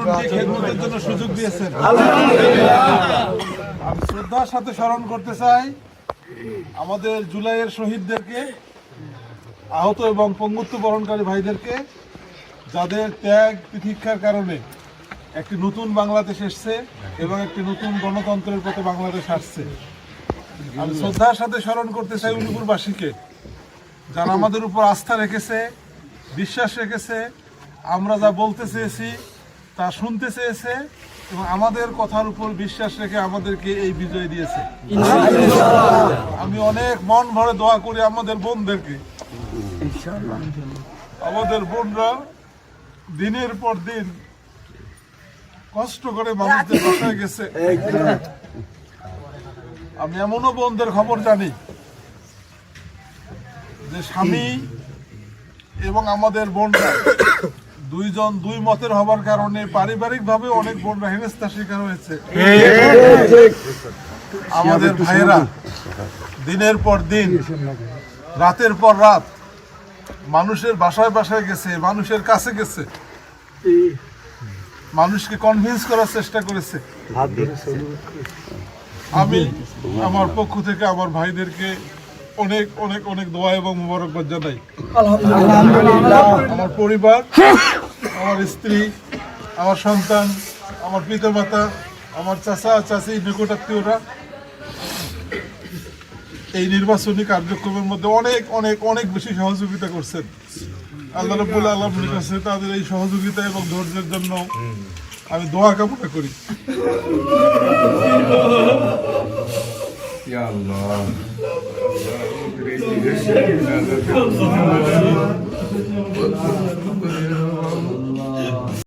জীবনকে খেদমতের জন্য সুযোগ দিয়েছেন। আমি শ্রদ্ধার সাথে স্মরণ করতে চাই আমাদের জুলাইয়ের শহীদদেরকে, আহত এবং পঙ্গুত্ব বরণকারী ভাইদেরকে, যাদের ত্যাগ তিতিক্ষার কারণে একটি নতুন বাংলাদেশ এসছে এবং একটি নতুন গণতন্ত্রের পথে বাংলাদেশ আসছে। আমি শ্রদ্ধার সাথে স্মরণ করতে চাই উলিপুরবাসীকে, যারা আমাদের উপর আস্থা রেখেছে, বিশ্বাস রেখেছে, আমরা যা বলতে চেয়েছি তা শুনতে চেয়েছে এবং আমাদের কথার উপর বিশ্বাস রেখে আমাদেরকে এই বিজয় দিয়েছে। আমি অনেক মন ভরে দোয়া করি আমাদের বোনদেরকে। আমাদের বোনরা দিনের পর দিন কষ্ট করে মানুষদের বাসায় গেছে। আমি এমনও বোনদের খবর জানি যে স্বামী এবং আমাদের বোনরা দুইজন দুই মতের হবার কারণে পারিবারিকভাবে অনেক বোনরা হেনস্থার শিকার হয়েছে। আমাদের ভাইয়েরা দিনের পর দিন, রাতের পর রাত মানুষের বাসায় বাসায় গেছে, মানুষের কাছে গেছে, মানুষকে কনভিন্স করার চেষ্টা করেছে। আমি আমার পক্ষ থেকে আমার ভাইদেরকে অনেক অনেক অনেক দোয়া এবং মোবারকবাদ জানাই। আমার পরিবার, আমার স্ত্রী, আমার সন্তান, আমার পিতামাতা, আমার চাচা চাচি, নিকটাত্মীয়রা এই নির্বাচনী কার্যক্রমের মধ্যে অনেক অনেক অনেক বেশি সহযোগিতা করছেন। আল্লাহ রাব্বুল আলামিনের কাছে তাদের এই সহযোগিতা এবং ধৈর্যের জন্য আমি দোয়া কামনা করি। Ya Allah. Ya Allah.